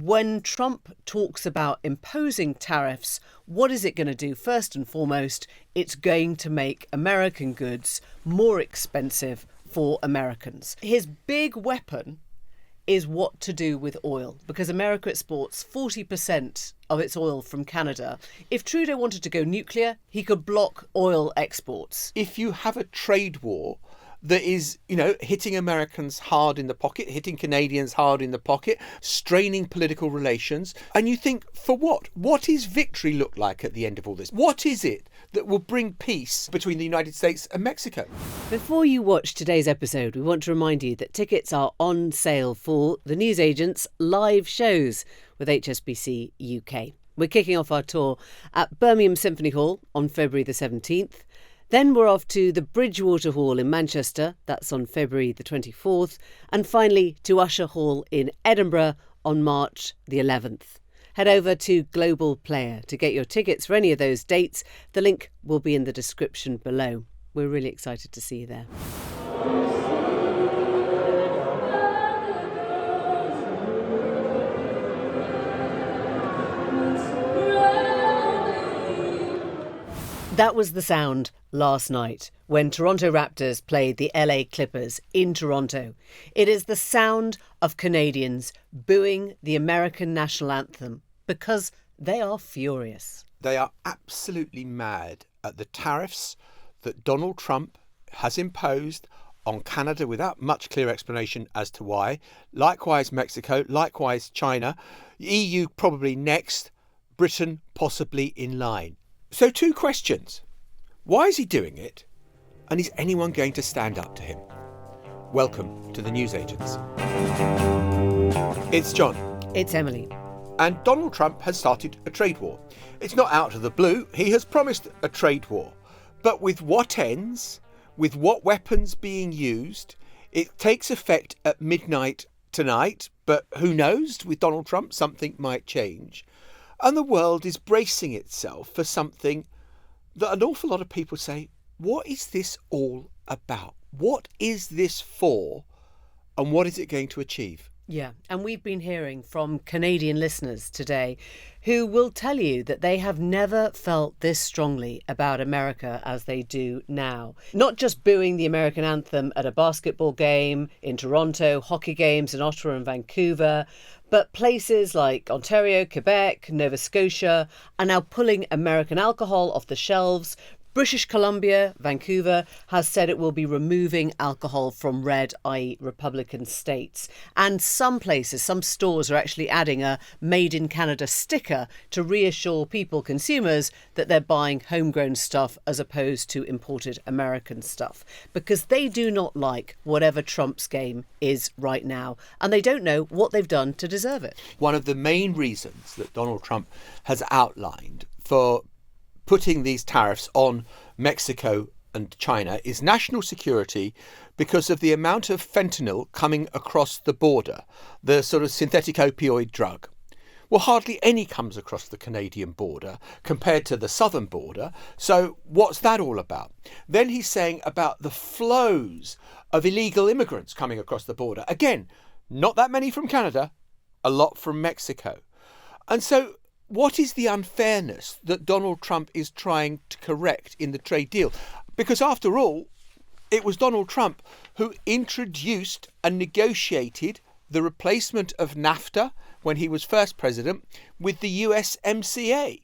When Trump talks about imposing tariffs, what is it going to do? First and foremost, it's going to make American goods more expensive for Americans. His big weapon is what to do with oil, because America exports 40% of its oil from Canada. If Trudeau wanted to go nuclear, he could block oil exports. If you have a trade war that is, hitting Americans hard in the pocket, hitting Canadians hard in the pocket, straining political relations. And you think, for what? What does victory look like at the end of all this? What is it that will bring peace between the United States and Mexico? Before you watch today's episode, we want to remind you that tickets are on sale for the newsagent's live shows with HSBC UK. We're kicking off our tour at Birmingham Symphony Hall on February the 17th. Then we're off to the Bridgewater Hall in Manchester, that's on February the 24th, and finally to Usher Hall in Edinburgh on March the 11th. Head over to Global Player to get your tickets for any of those dates. The link will be in the description below. We're really excited to see you there. That was the sound last night when Toronto Raptors played the LA Clippers in Toronto. It is the sound of Canadians booing the American national anthem because they are furious. They are absolutely mad at the tariffs that Donald Trump has imposed on Canada without much clear explanation as to why. Likewise Mexico, likewise China, EU probably next, Britain possibly in line. So 2 questions. Why is he doing it? And is anyone going to stand up to him? Welcome to the Newsagents. It's John. It's Emily. And Donald Trump has started a trade war. It's not out of the blue. He has promised a trade war. But with what ends, with what weapons being used, it takes effect at midnight tonight. But who knows? With Donald Trump, something might change. And the world is bracing itself for something that an awful lot of people say, what is this all about? What is this for? And what is it going to achieve? Yeah, and we've been hearing from Canadian listeners today who will tell you that they have never felt this strongly about America as they do now. Not just booing the American anthem at a basketball game in Toronto, hockey games in Ottawa and Vancouver, but places like Ontario, Quebec, Nova Scotia are now pulling American alcohol off the shelves. British Columbia, Vancouver, has said it will be removing alcohol from red, i.e. Republican states. And some places, some stores are actually adding a Made in Canada sticker to reassure people, consumers, that they're buying homegrown stuff as opposed to imported American stuff. Because they do not like whatever Trump's game is right now. And they don't know what they've done to deserve it. One of the main reasons that Donald Trump has outlined for putting these tariffs on Mexico and China is national security because of the amount of fentanyl coming across the border, the sort of synthetic opioid drug. Well, hardly any comes across the Canadian border compared to the southern border. So what's that all about? Then he's saying about the flows of illegal immigrants coming across the border. Again, not that many from Canada, a lot from Mexico. And so what is the unfairness that Donald Trump is trying to correct in the trade deal? Because after all, it was Donald Trump who introduced and negotiated the replacement of NAFTA when he was first president with the USMCA.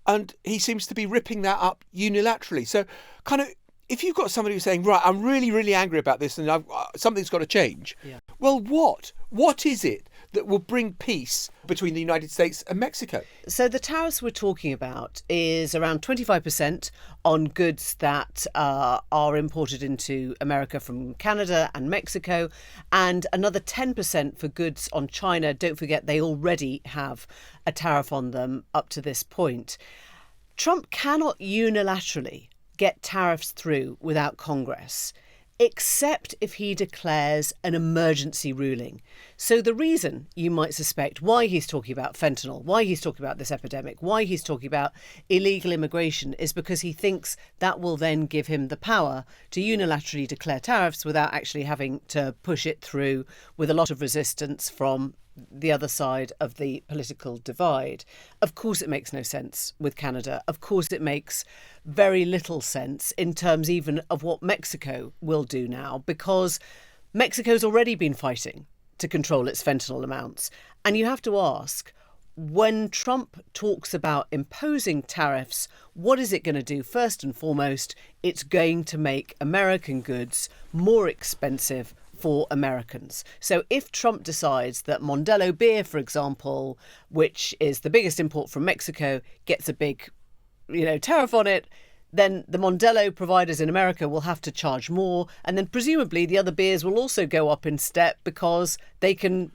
And he seems to be ripping that up unilaterally. So kind of, if you've got somebody who's saying, right, I'm really, really angry about this and something's got to change. Yeah. Well, what? What is it that will bring peace between the United States and Mexico? So the tariffs we're talking about is around 25% on goods that are imported into America from Canada and Mexico, and another 10% for goods on China. Don't forget, they already have a tariff on them up to this point. Trump cannot unilaterally get tariffs through without Congress, except if he declares an emergency ruling. So the reason you might suspect why he's talking about fentanyl, why he's talking about this epidemic, why he's talking about illegal immigration is because he thinks that will then give him the power to unilaterally declare tariffs without actually having to push it through with a lot of resistance from the other side of the political divide. Of course, it makes no sense with Canada. Of course, it makes very little sense in terms even of what Mexico will do now, because Mexico's already been fighting to control its fentanyl amounts. And you have to ask, when Trump talks about imposing tariffs, what is it going to do? First and foremost, it's going to make American goods more expensive for Americans. So if Trump decides that Modelo beer, for example, which is the biggest import from Mexico, gets a big, tariff on it, then the Modelo providers in America will have to charge more. And then presumably the other beers will also go up in step because they can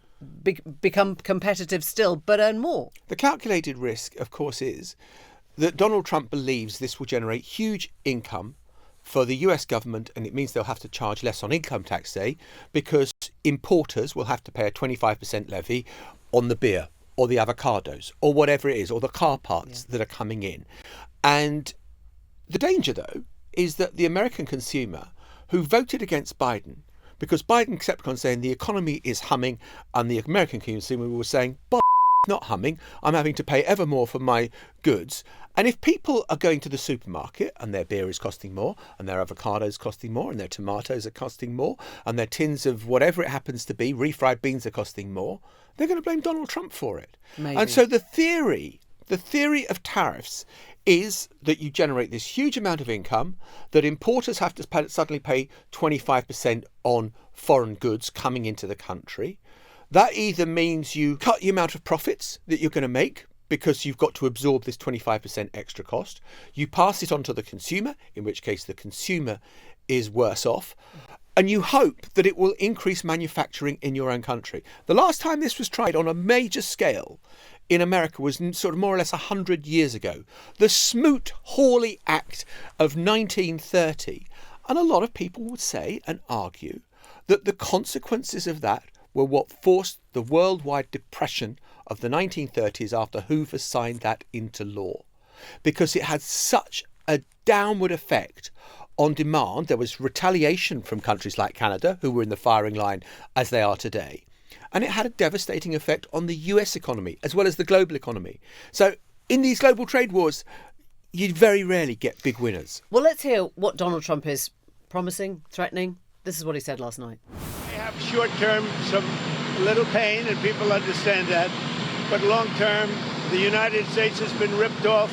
become competitive still, but earn more. The calculated risk, of course, is that Donald Trump believes this will generate huge income for the US government, and it means they'll have to charge less on income tax day because importers will have to pay a 25% levy on the beer or the avocados or whatever it is, or the car parts that are coming in. And the danger, though, is that the American consumer who voted against Biden, because Biden kept on saying the economy is humming, and the American consumer was saying, not humming, I'm having to pay ever more for my goods. And if people are going to the supermarket and their beer is costing more, and their avocados costing more, and their tomatoes are costing more, and their tins of whatever it happens to be, refried beans are costing more, they're going to blame Donald Trump for it. Maybe. And so the theory of tariffs is that you generate this huge amount of income, that importers have to suddenly pay 25% on foreign goods coming into the country. That either means you cut the amount of profits that you're going to make because you've got to absorb this 25% extra cost. You pass it on to the consumer, in which case the consumer is worse off. And you hope that it will increase manufacturing in your own country. The last time this was tried on a major scale in America was sort of more or less 100 years ago. The Smoot-Hawley Act of 1930. And a lot of people would say and argue that the consequences of that were what forced the worldwide depression of the 1930s after Hoover signed that into law, because it had such a downward effect on demand. There was retaliation from countries like Canada, who were in the firing line as they are today. And it had a devastating effect on the US economy as well as the global economy. So in these global trade wars, you very rarely get big winners. Well, let's hear what Donald Trump is promising, threatening. This is what he said last night. I have short-term some little pain, and people understand that. But long-term, the United States has been ripped off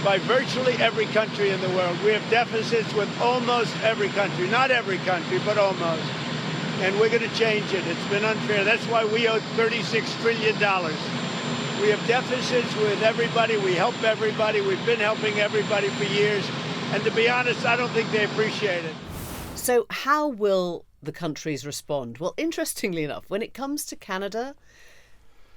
by virtually every country in the world. We have deficits with almost every country. Not every country, but almost. And we're going to change it. It's been unfair. That's why we owe $36 trillion. We have deficits with everybody. We help everybody. We've been helping everybody for years. And to be honest, I don't think they appreciate it. So how will the countries respond? Well, interestingly enough, when it comes to Canada,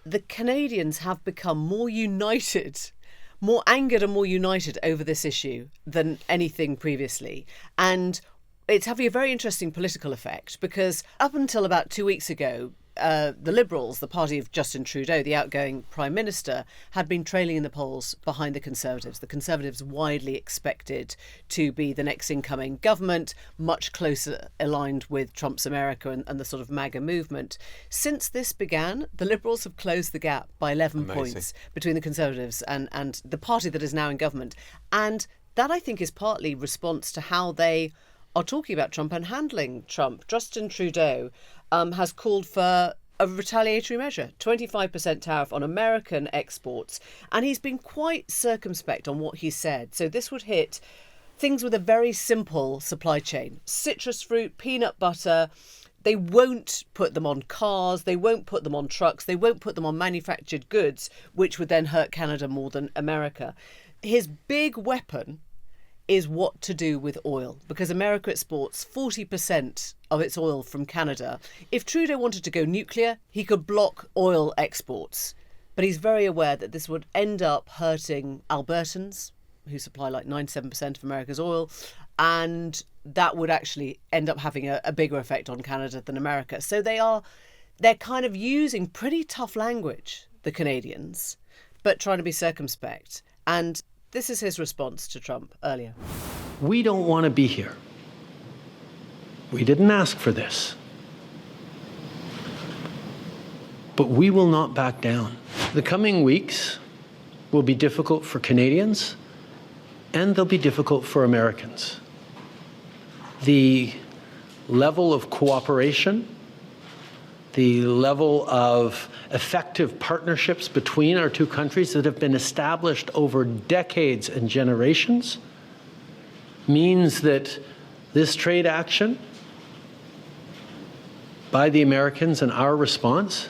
the Canadians have become more united, more angered and more united over this issue than anything previously. And it's having a very interesting political effect, because up until about 2 weeks ago, the Liberals, the party of Justin Trudeau, the outgoing Prime Minister, had been trailing in the polls behind the Conservatives. The Conservatives widely expected to be the next incoming government, much closer aligned with Trump's America and the sort of MAGA movement. Since this began, the Liberals have closed the gap by 11 points between the Conservatives and the party that is now in government. And that, I think, is partly response to how they are talking about Trump and handling Trump. Justin Trudeau has called for a retaliatory measure, 25% tariff on American exports. And he's been quite circumspect on what he said. So this would hit things with a very simple supply chain. Citrus fruit, peanut butter. They won't put them on cars. They won't put them on trucks. They won't put them on manufactured goods, which would then hurt Canada more than America. His big weapon is what to do with oil, because America exports 40% of its oil from Canada. If Trudeau wanted to go nuclear, he could block oil exports. But he's very aware that this would end up hurting Albertans, who supply like 97% of America's oil, and that would actually end up having a bigger effect on Canada than America. So they're kind of using pretty tough language, the Canadians, but trying to be circumspect. And this is his response to Trump earlier. We don't want to be here. We didn't ask for this. but we will not back down. The coming weeks will be difficult for Canadians, and they'll be difficult for Americans. The level of cooperation, the level of effective partnerships between our two countries that have been established over decades and generations means that this trade action by the Americans and our response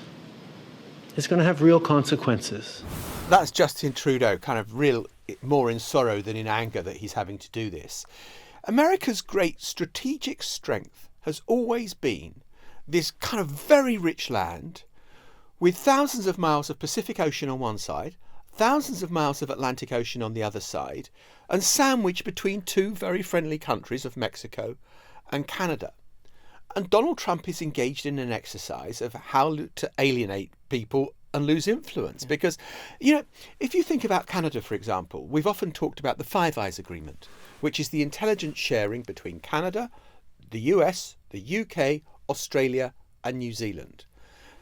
is going to have real consequences. That's Justin Trudeau, kind of real, more in sorrow than in anger that he's having to do this. America's great strategic strength has always been this kind of very rich land with thousands of miles of Pacific Ocean on one side, thousands of miles of Atlantic Ocean on the other side, and sandwiched between two very friendly countries of Mexico and Canada. And Donald Trump is engaged in an exercise of how to alienate people and lose influence. Because, you know, if you think about Canada, for example, we've often talked about the Five Eyes Agreement, which is the intelligence sharing between Canada, the US, the UK, Australia and New Zealand.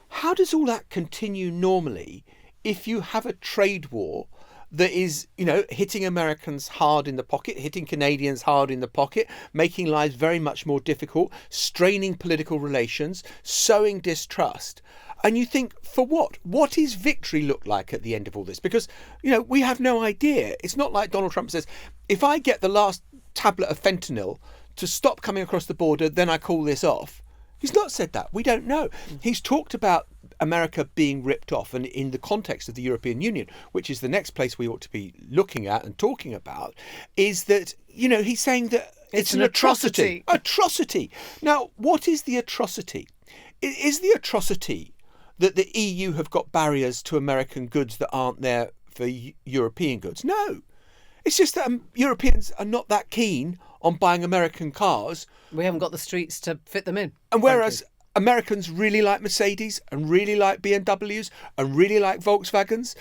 How does all that continue normally if you have a trade war that is, you know, hitting Americans hard in the pocket, hitting Canadians hard in the pocket, making lives very much more difficult, straining political relations, sowing distrust? And you think, for what? What does victory look like at the end of all this? Because, you know, we have no idea. It's not like Donald Trump says, if I get the last tablet of fentanyl to stop coming across the border, then I call this off. He's not said that. We don't know. He's talked about America being ripped off, and in the context of the European Union, which is the next place we ought to be looking at and talking about, is that, you know, he's saying that it's an atrocity. Atrocity. Now, what is the atrocity? Is the atrocity that the EU have got barriers to American goods that aren't there for European goods? No. It's just that Europeans are not that keen on buying American cars. We haven't got the streets to fit them in. And whereas Americans really like Mercedes and really like BMWs and really like Volkswagens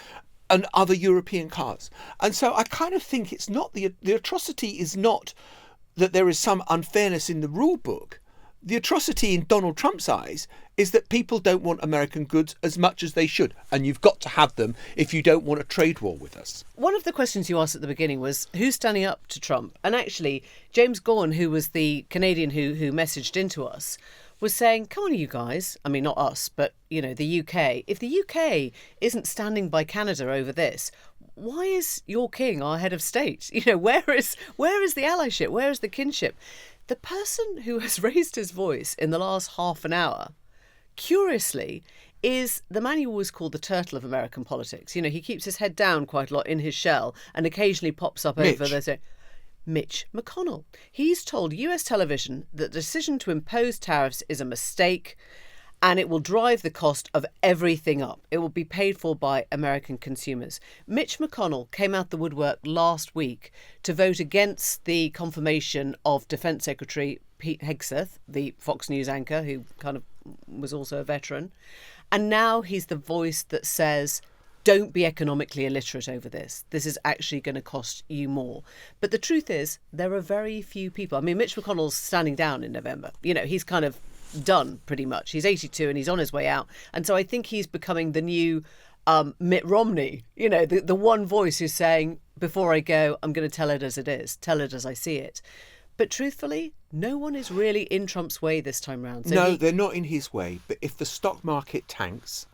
and other European cars. And so I kind of think it's not the atrocity is not that there is some unfairness in the rule book. The atrocity in Donald Trump's eyes is that people don't want American goods as much as they should. And you've got to have them if you don't want a trade war with us. One of the questions you asked at the beginning was who's standing up to Trump? And actually, James Gorn, who was the Canadian who messaged into us, was saying, come on, you guys. I mean, not us, but, you know, the UK. If the UK isn't standing by Canada over this, why is your king our head of state? You know, where is the allyship? Where is the kinship? The person who has raised his voice in the last half an hour, curiously, is the man you always call the turtle of American politics. You know, he keeps his head down quite a lot in his shell and occasionally pops up over there. Mitch McConnell. He's told US television that the decision to impose tariffs is a mistake and it will drive the cost of everything up. It will be paid for by American consumers. Mitch McConnell came out the woodwork last week to vote against the confirmation of Defence Secretary Pete Hegseth, the Fox News anchor, who kind of was also a veteran. And now he's the voice that says, don't be economically illiterate over this. This is actually going to cost you more. But the truth is, there are very few people. I mean, Mitch McConnell's standing down in November. You know, he's kind of done pretty much. He's 82 and he's on his way out. And so I think he's becoming the new Mitt Romney, you know, the one voice who's saying, before I go, I'm going to tell it as it is, tell it as I see it. But truthfully, no one is really in Trump's way this time round. So they're not in his way. But if the stock market tanks,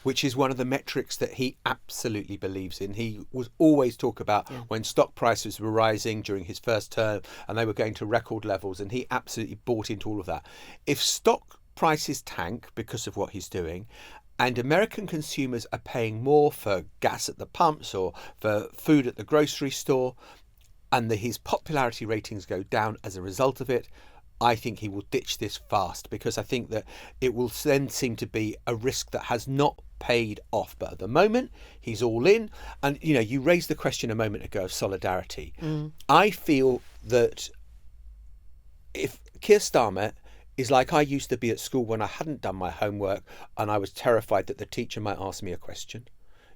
which is one of the metrics that he absolutely believes in. He was always talk about when stock prices were rising during his first term and they were going to record levels, and he absolutely bought into all of that. If stock prices tank because of what he's doing, and American consumers are paying more for gas at the pumps or for food at the grocery store, and his popularity ratings go down as a result of it, I think he will ditch this fast, because I think that it will then seem to be a risk that has not paid off. But at the moment, he's all in. And, you know, you raised the question a moment ago of solidarity. I feel that if Keir Starmer is like I used to be at school when I hadn't done my homework and I was terrified that the teacher might ask me a question,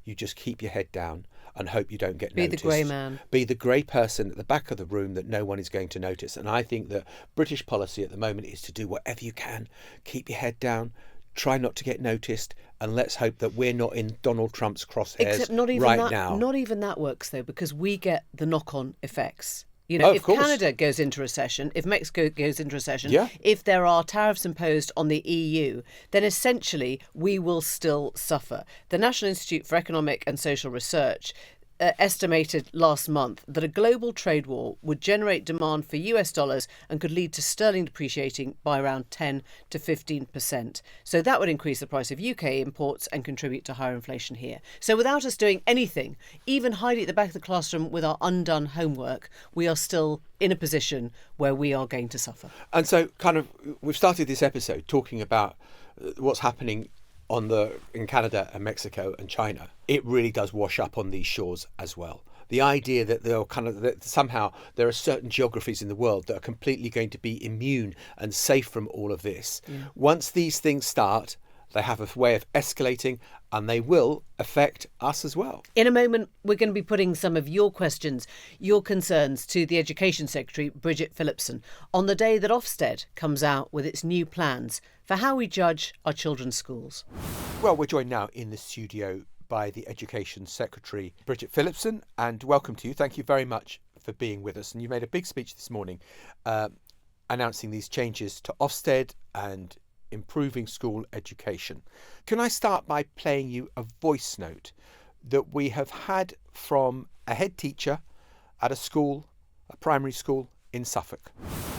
you just keep your head down and hope you don't get noticed. Be the grey man. Be the grey person at the back of the room that no one is going to notice. And I think that British policy at the moment is to do whatever you can. Keep your head down. try not to get noticed, and let's hope that we're not in Donald Trump's crosshairs Except not even right that, now. Not even that works, though, because we get the knock-on effects. Of If course. Canada goes into recession, if Mexico goes into recession, Yeah. if there are tariffs imposed on the EU, then essentially we will still suffer. The National Institute for Economic and Social Research estimated last month that a global trade war would generate demand for US dollars and could lead to sterling depreciating by around 10 to 15%. So that would increase the price of UK imports and contribute to higher inflation here. So without us doing anything, even hiding at the back of the classroom with our undone homework, we are still in a position where we are going to suffer. And so we've started this episode talking about what's happening in Canada and Mexico and China. It really does wash up on these shores as well. The idea that that somehow there are certain geographies in the world that are completely going to be immune and safe from all of this. Yeah. Once these things start, they have a way of escalating, and they will affect us as well. In a moment, we're going to be putting some of your questions, your concerns to the Education Secretary, Bridget Phillipson, on the day that Ofsted comes out with its new plans for how we judge our children's schools. Well, we're joined now in the studio by the Education Secretary, Bridget Phillipson, and welcome to you. Thank you very much for being with us. And you made a big speech this morning announcing these changes to Ofsted and improving school education. Can I start by playing you a voice note that we have had from a head teacher at a primary school in Suffolk?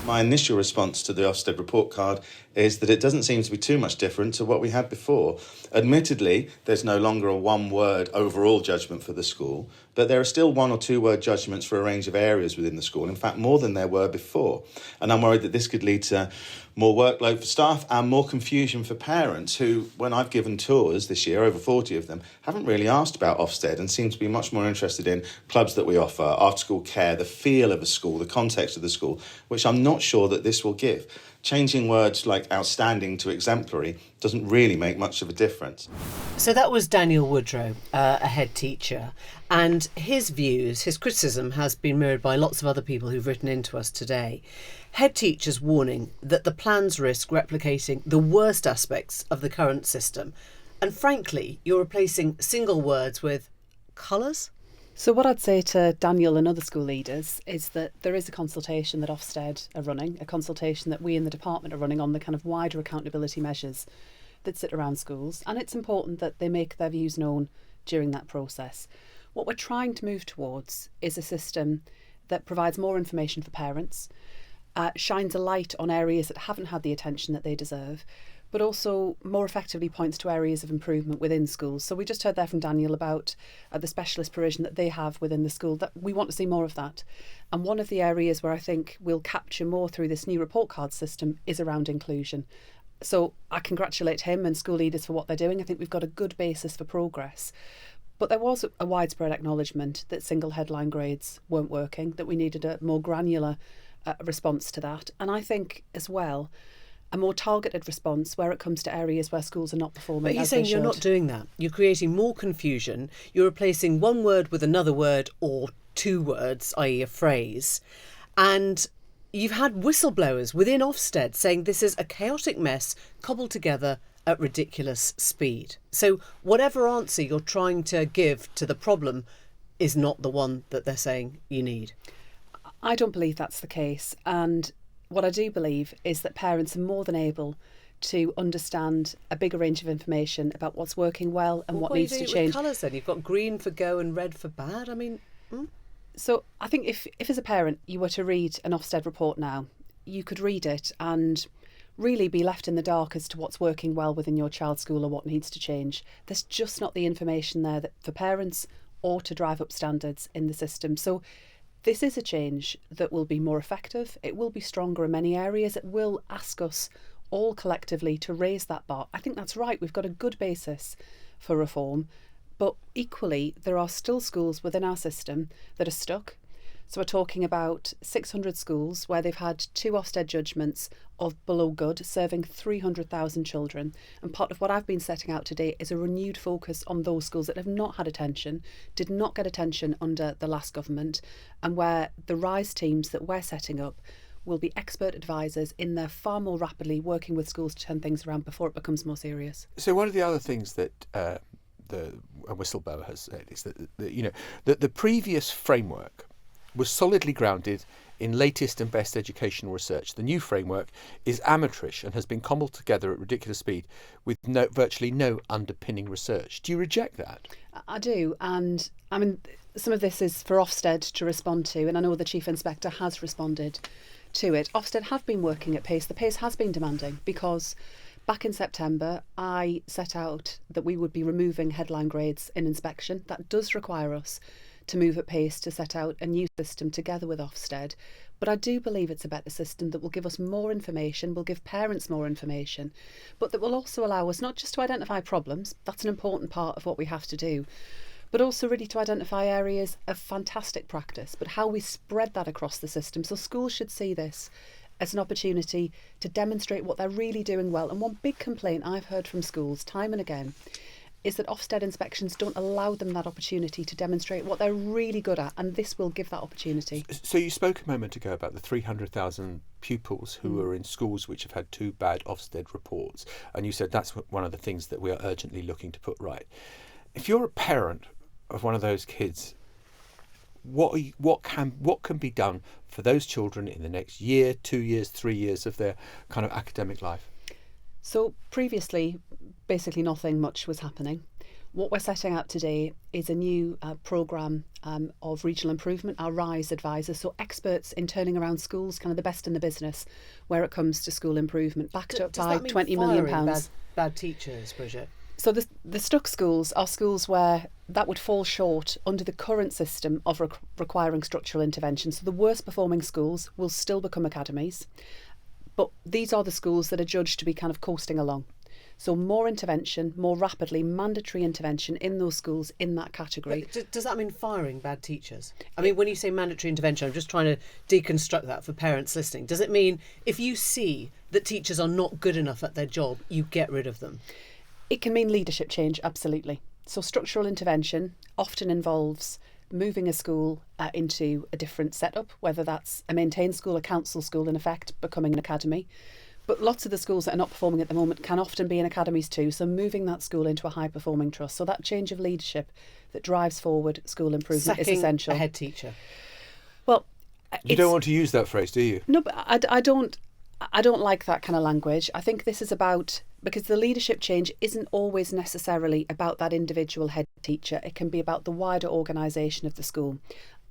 My initial response to the Ofsted report card is that it doesn't seem to be too much different to what we had before. Admittedly, there's no longer a one-word overall judgment for the school, but there are still one or two word judgments for a range of areas within the school, in fact more than there were before. And I'm worried that this could lead to more workload for staff and more confusion for parents who, when I've given tours this year, over 40 of them, haven't really asked about Ofsted and seem to be much more interested in clubs that we offer, after-school care, the feel of a school, the context of the school, which I'm not sure that this will give. Changing words like outstanding to exemplary doesn't really make much of a difference. So that was Daniel Woodrow, a head teacher, and his views, his criticism has been mirrored by lots of other people who've written into us today. Head teachers warning that the plans risk replicating the worst aspects of the current system. And frankly, you're replacing single words with colours. So what I'd say to Daniel and other school leaders is that there is a consultation that Ofsted are running, a consultation that we in the department are running on the kind of wider accountability measures that sit around schools. And it's important that they make their views known during that process. What we're trying to move towards is a system that provides more information for parents, shines a light on areas that haven't had the attention that they deserve, but also more effectively points to areas of improvement within schools. So we just heard there from Daniel about the specialist provision that they have within the school, that we want to see more of that. And one of the areas where I think we'll capture more through this new report card system is around inclusion. So I congratulate him and school leaders for what they're doing. I think we've got a good basis for progress. But there was a widespread acknowledgement that single headline grades weren't working, that we needed a more granular response to that. And I think as well, a more targeted response where it comes to areas where schools are not performing. But you're saying you're not doing that. You're creating more confusion. You're replacing one word with another word or two words, i.e. a phrase. And you've had whistleblowers within Ofsted saying this is a chaotic mess cobbled together at ridiculous speed. So whatever answer you're trying to give to the problem is not the one that they're saying you need. I don't believe that's the case. And what I do believe is that parents are more than able to understand a bigger range of information about what's working well and what needs to change. What do you do with colours then? You've got green for go and red for bad. I mean... So I think if as a parent you were to read an Ofsted report now, you could read it and really be left in the dark as to what's working well within your child's school or what needs to change. There's just not the information there that for parents or to drive up standards in the system. So this is a change that will be more effective. It will be stronger in many areas. It will ask us all collectively to raise that bar. I think that's right. We've got a good basis for reform. But equally, there are still schools within our system that are stuck. So we're talking about 600 schools where they've had 2 Ofsted judgments of below good, serving 300,000 children. And part of what I've been setting out today is a renewed focus on those schools that have not had attention, did not get attention under the last government, and where the RISE teams that we're setting up will be expert advisors in there far more rapidly, working with schools to turn things around before it becomes more serious. So one of the other things that a whistleblower has said is that the previous framework was solidly grounded in latest and best educational research. The new framework is amateurish and has been cobbled together at ridiculous speed with virtually no underpinning research. Do you reject that? I do, and I mean, some of this is for Ofsted to respond to, and I know the Chief Inspector has responded to it. Ofsted have been working at pace. The pace has been demanding because back in September, I set out that we would be removing headline grades in inspection. That does require us to move at pace to set out a new system together with Ofsted. But I do believe it's a better system that will give us more information, will give parents more information, but that will also allow us not just to identify problems, that's an important part of what we have to do, but also really to identify areas of fantastic practice, but how we spread that across the system. So schools should see this as an opportunity to demonstrate what they're really doing well. And one big complaint I've heard from schools time and again is that Ofsted inspections don't allow them that opportunity to demonstrate what they're really good at, and this will give that opportunity. So you spoke a moment ago about the 300,000 pupils who are in schools which have had 2 bad Ofsted reports, and you said that's one of the things that we are urgently looking to put right. If you're a parent of one of those kids, what can be done for those children in the next year, 2 years, 3 years of their kind of academic life? So previously, basically nothing much was happening. What we're setting out today is a new programme of regional improvement, our RISE advisors, so experts in turning around schools, kind of the best in the business where it comes to school improvement, backed up by £20 million. Bad teachers, Bridget? So the stuck schools are schools where that would fall short under the current system of requiring structural intervention. So the worst performing schools will still become academies. But these are the schools that are judged to be kind of coasting along. So more intervention, more rapidly, mandatory intervention in those schools in that category. But does that mean firing bad teachers? I mean, when you say mandatory intervention, I'm just trying to deconstruct that for parents listening. Does it mean if you see that teachers are not good enough at their job, you get rid of them? It can mean leadership change, absolutely. So structural intervention often involves moving a school into a different setup, whether that's a maintained school, a council school, in effect, becoming an academy. But lots of the schools that are not performing at the moment can often be in academies too, so moving that school into a high-performing trust. So that change of leadership that drives forward school improvement is essential. A head teacher. Well, you don't want to use that phrase, do you? No, but I don't like that kind of language. I think this is about, because the leadership change isn't always necessarily about that individual head teacher. It can be about the wider organisation of the school.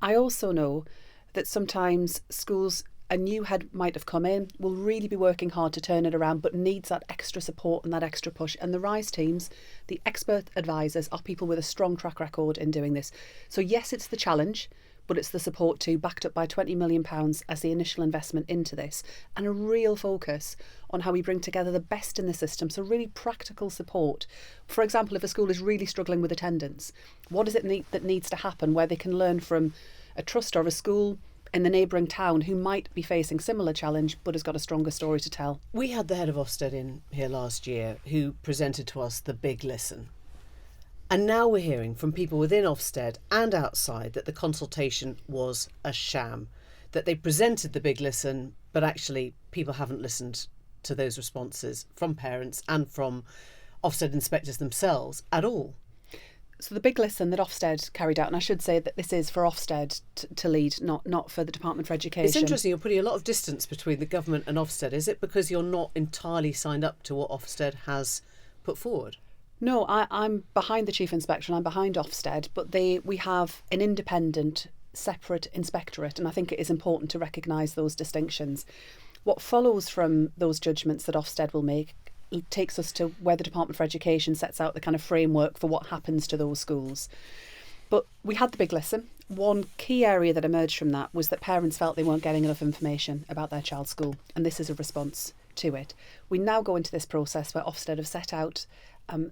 I also know that sometimes schools, a new head might have come in, will really be working hard to turn it around, but needs that extra support and that extra push. And the RISE teams, the expert advisors, are people with a strong track record in doing this. So yes, it's the challenge, but it's the support too, backed up by £20 million as the initial investment into this, and a real focus on how we bring together the best in the system. So really practical support. For example, if a school is really struggling with attendance, what is it that needs to happen where they can learn from a trust or a school in the neighbouring town who might be facing similar challenge but has got a stronger story to tell? We had the head of Ofsted in here last year who presented to us the big listen. And now we're hearing from people within Ofsted and outside that the consultation was a sham, that they presented the big listen, but actually people haven't listened to those responses from parents and from Ofsted inspectors themselves at all. So the big listen that Ofsted carried out, and I should say that this is for Ofsted to lead, not for the Department for Education. It's interesting, you're putting a lot of distance between the government and Ofsted. Is it because you're not entirely signed up to what Ofsted has put forward? No, I'm behind the Chief Inspector and I'm behind Ofsted, but we have an independent, separate inspectorate, and I think it is important to recognise those distinctions. What follows from those judgments that Ofsted will make takes us to where the Department for Education sets out the kind of framework for what happens to those schools. But we had the big listen. One key area that emerged from that was that parents felt they weren't getting enough information about their child's school, and this is a response to it. We now go into this process where Ofsted have set out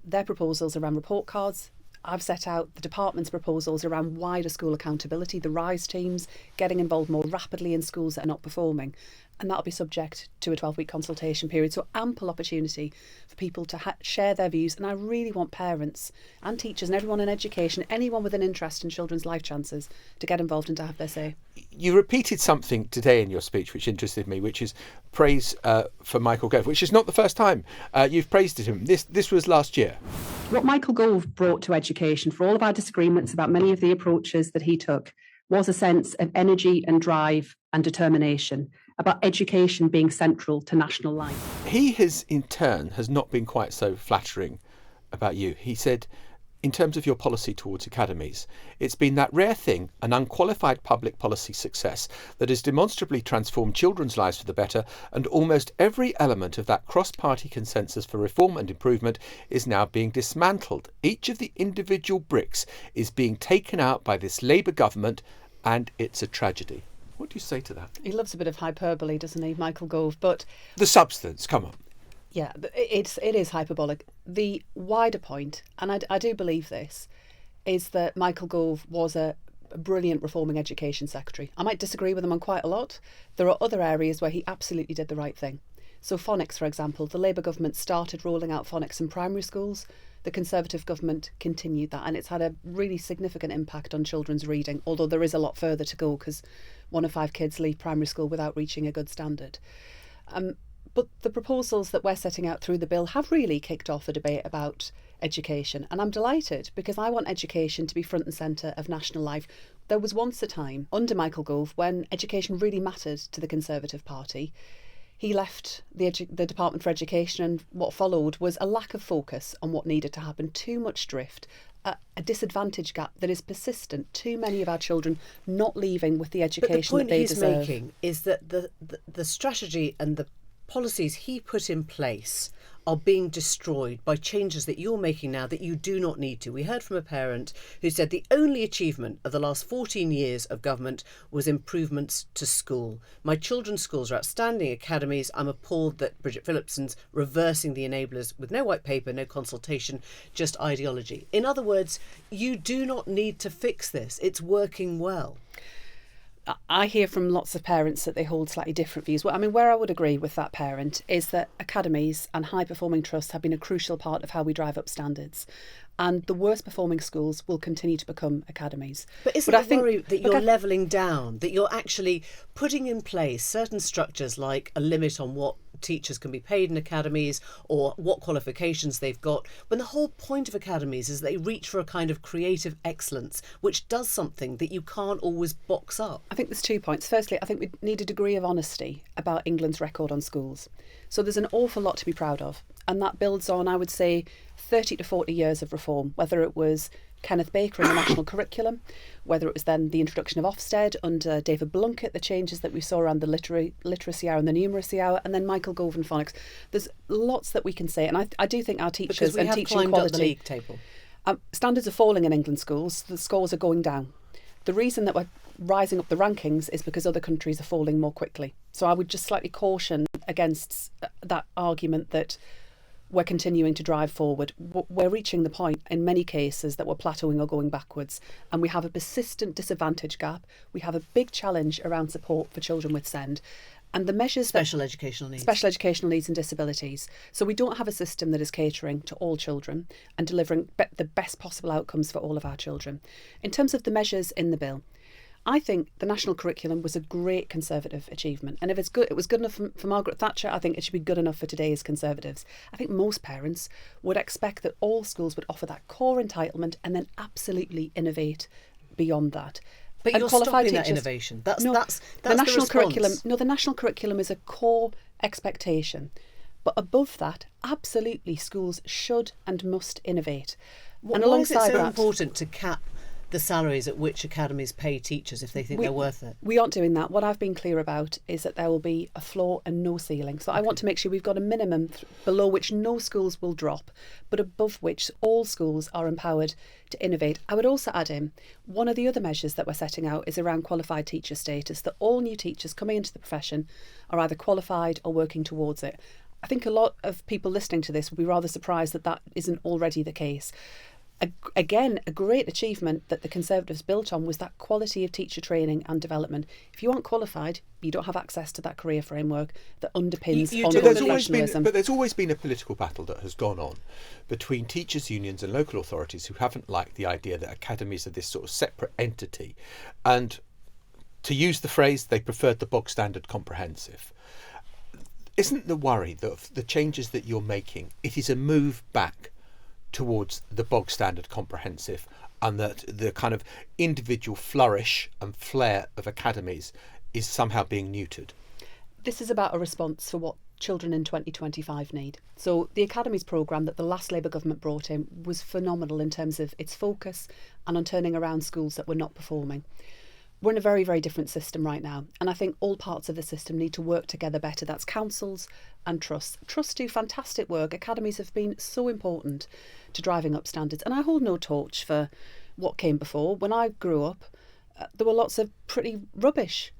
their proposals around report cards. I've set out the department's proposals around wider school accountability, the RISE teams getting involved more rapidly in schools that are not performing. and that'll be subject to a 12-week consultation period. So ample opportunity for people to share their views. And I really want parents and teachers and everyone in education, anyone with an interest in children's life chances, to get involved and to have their say. You repeated something today in your speech which interested me, which is praise for Michael Gove, which is not the first time you've praised him. This was last year. What Michael Gove brought to education, for all of our disagreements about many of the approaches that he took, was a sense of energy and drive and determination about education being central to national life. He has not been quite so flattering about you. He said, in terms of your policy towards academies, it's been that rare thing, an unqualified public policy success that has demonstrably transformed children's lives for the better, and almost every element of that cross-party consensus for reform and improvement is now being dismantled. Each of the individual bricks is being taken out by this Labour government, and it's a tragedy. What do you say to that? He loves a bit of hyperbole, doesn't he, Michael Gove? But the substance, come on. Yeah, it is hyperbolic. The wider point, and I do believe this, is that Michael Gove was a brilliant reforming education secretary. I might disagree with him on quite a lot. There are other areas where he absolutely did the right thing. So phonics, for example, the Labour government started rolling out phonics in primary schools. The Conservative government continued that, and it's had a really significant impact on children's reading, although there is a lot further to go because 1 of 5 kids leave primary school without reaching a good standard. But the proposals that we're setting out through the bill have really kicked off a debate about education. And I'm delighted because I want education to be front and centre of national life. There was once a time under Michael Gove when education really mattered to the Conservative Party. He left the Department for Education, and what followed was a lack of focus on what needed to happen, too much drift, a disadvantage gap that is persistent, too many of our children not leaving with the education that they deserve. The point he's making is that the strategy and the policies he put in place are being destroyed by changes that you're making now that you do not need to. We heard from a parent who said the only achievement of the last 14 years of government was improvements to school. My children's schools are outstanding academies. I'm appalled that Bridget Phillipson's reversing the enablers with no white paper, no consultation, just ideology. In other words, you do not need to fix this. It's working well. I hear from lots of parents that they hold slightly different views. Well, I mean, where I would agree with that parent is that academies and high-performing trusts have been a crucial part of how we drive up standards. And the worst performing schools will continue to become academies. But isn't the worry that you're levelling down, that you're actually putting in place certain structures like a limit on what teachers can be paid in academies or what qualifications they've got, when the whole point of academies is they reach for a kind of creative excellence, which does something that you can't always box up? I think there's 2 points. Firstly, I think we need a degree of honesty about England's record on schools. So there's an awful lot to be proud of. And that builds on, I would say, 30 to 40 years of reform, whether it was Kenneth Baker in the national curriculum, whether it was then the introduction of Ofsted under David Blunkett, the changes that we saw around the literacy hour and the numeracy hour, and then Michael Gove and phonics. There's lots that we can say, and I do think our teachers and teaching quality... Up the league table. Standards are falling in England schools. The scores are going down. The reason that we're rising up the rankings is because other countries are falling more quickly. So I would just slightly caution against that argument that we're continuing to drive forward. We're reaching the point in many cases that we're plateauing or going backwards, and we have a persistent disadvantage gap. We have a big challenge around support for children with SEND. And the measures special educational needs and disabilities. So we don't have a system that is catering to all children and delivering the best possible outcomes for all of our children. In terms of the measures in the bill, I think the national curriculum was a great Conservative achievement. And if it was good enough for Margaret Thatcher, I think it should be good enough for today's Conservatives. I think most parents would expect that all schools would offer that core entitlement and then absolutely innovate beyond that. But you're stopping that innovation. That's the national curriculum. response. No, the national curriculum is a core expectation. But above that, absolutely, schools should and must innovate. And why is it so important to cap the salaries at which academies pay teachers if they think they're worth it? We aren't doing that. What I've been clear about is that there will be a floor and no ceiling. So I want to make sure we've got a minimum below which no schools will drop, but above which all schools are empowered to innovate. I would also add in, one of the other measures that we're setting out is around qualified teacher status, that all new teachers coming into the profession are either qualified or working towards it. I think a lot of people listening to this will be rather surprised that that isn't already the case. Again, a great achievement that the Conservatives built on was that quality of teacher training and development. If you aren't qualified, you don't have access to that career framework that underpins ongoing professionalism. But there's always been a political battle that has gone on between teachers' unions and local authorities who haven't liked the idea that academies are this sort of separate entity. And to use the phrase, they preferred the bog standard comprehensive. Isn't the worry that the changes that you're making, it is a move back towards the bog standard comprehensive, and that the kind of individual flourish and flair of academies is somehow being neutered? This is about a response for what children in 2025 need. So the Academies programme that the last Labour government brought in was phenomenal in terms of its focus and on turning around schools that were not performing. We're in a very, very different system right now, and I think all parts of the system need to work together better. That's councils and trusts. Trusts do fantastic work. Academies have been so important to driving up standards, and I hold no torch for what came before. When I grew up, there were lots of pretty rubbish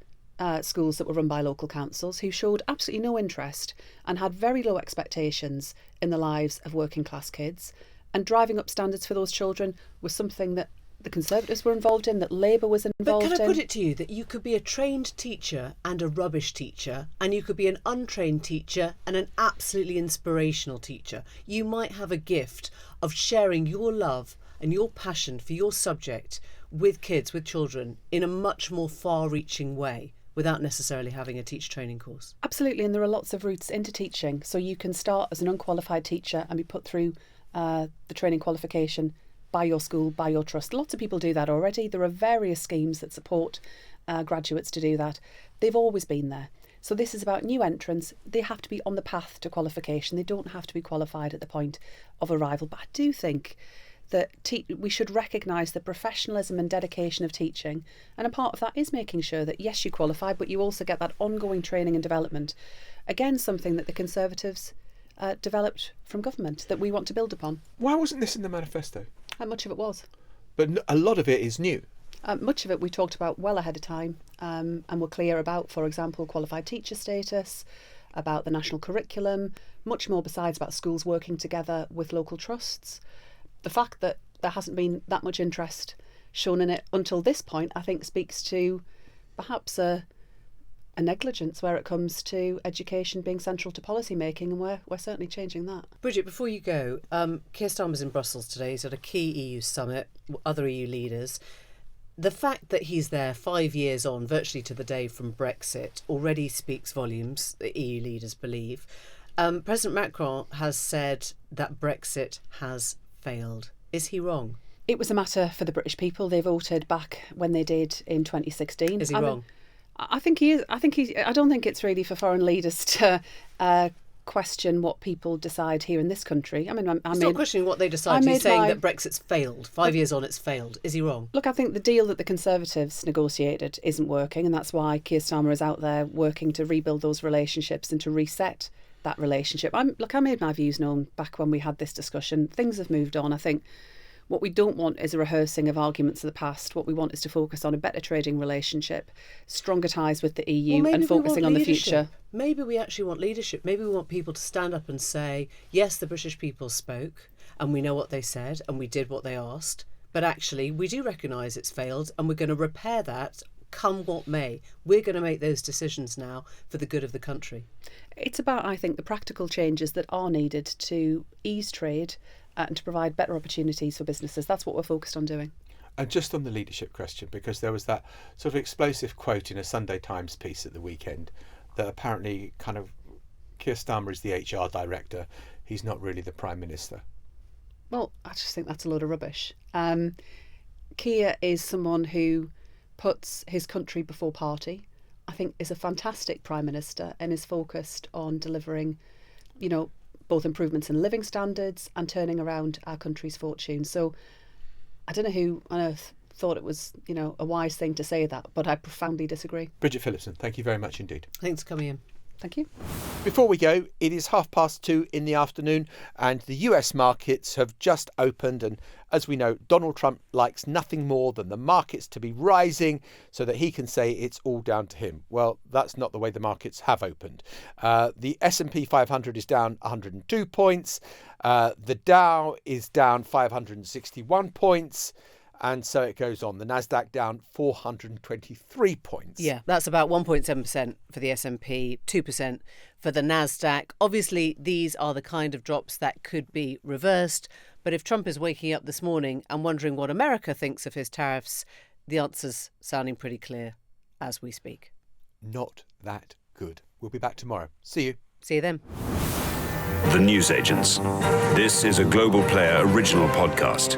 schools that were run by local councils who showed absolutely no interest and had very low expectations in the lives of working class kids, and driving up standards for those children was something that the Conservatives were involved in, that Labour was involved in. But can I put it to you that you could be a trained teacher and a rubbish teacher, and you could be an untrained teacher and an absolutely inspirational teacher? You might have a gift of sharing your love and your passion for your subject with kids, with children, in a much more far-reaching way, without necessarily having a teacher training course. Absolutely, and there are lots of routes into teaching. So you can start as an unqualified teacher and be put through the training qualification by your school, by your trust. Lots of people do that already. There are various schemes that support graduates to do that. They've always been there. So this is about new entrants. They have to be on the path to qualification. They don't have to be qualified at the point of arrival. But I do think that we should recognise the professionalism and dedication of teaching. And a part of that is making sure that, yes, you qualify, but you also get that ongoing training and development. Again, something that the Conservatives developed from government that we want to build upon. Why wasn't this in the manifesto? Much of it was. But a lot of it is new. Much of it we talked about well ahead of time, and were clear about, for example, qualified teacher status, about the national curriculum, much more besides about schools working together with local trusts. The fact that there hasn't been that much interest shown in it until this point, I think, speaks to perhaps a negligence where it comes to education being central to policy making, and we're certainly changing that. Bridget, before you go, Keir Starmer's in Brussels today. He's at a key EU summit, other EU leaders. The fact that he's there 5 years on, virtually to the day from Brexit, already speaks volumes, the EU leaders believe. President Macron has said that Brexit has failed. Is he wrong? It was a matter for the British people. They voted back when they did in 2016. Is he wrong? I think he is. I don't think it's really for foreign leaders to question what people decide here in this country. I mean, He's not questioning what they decide. He's saying that Brexit's failed. 5 years on, it's failed. Is he wrong? Look, I think the deal that the Conservatives negotiated isn't working, and that's why Keir Starmer is out there working to rebuild those relationships and to reset that relationship. I made my views known back when we had this discussion. Things have moved on. I think what we don't want is a rehearsing of arguments of the past. What we want is to focus on a better trading relationship, stronger ties with the EU, and focusing on the future. Maybe we actually want leadership. Maybe we want people to stand up and say, yes, the British people spoke and we know what they said and we did what they asked, but actually we do recognise it's failed and we're going to repair that come what may. We're going to make those decisions now for the good of the country. It's about, I think, the practical changes that are needed to ease trade and to provide better opportunities for businesses. That's what we're focused on doing. And just on the leadership question, because there was that sort of explosive quote in a Sunday Times piece at the weekend that apparently kind of Keir Starmer is the HR director. He's not really the Prime Minister. Well, I just think that's a load of rubbish. Keir is someone who puts his country before party. I think is a fantastic Prime Minister and is focused on delivering, both improvements in living standards and turning around our country's fortune. So I don't know who on earth thought it was, a wise thing to say that, but I profoundly disagree. Bridget Phillipson, thank you very much indeed. Thanks for coming in. Thank you. Before we go, it is 2:30 in the afternoon and the US markets have just opened. And as we know, Donald Trump likes nothing more than the markets to be rising so that he can say it's all down to him. Well, that's not the way the markets have opened. The S&P 500 is down 102 points. The Dow is down 561 points. And so it goes on. The Nasdaq down 423 points. Yeah, that's about 1.7% for the S&P, 2% for the Nasdaq. Obviously, these are the kind of drops that could be reversed. But if Trump is waking up this morning and wondering what America thinks of his tariffs, the answer's sounding pretty clear as we speak. Not that good. We'll be back tomorrow. See you. See you then. The Newsagents. This is a Global Player original podcast.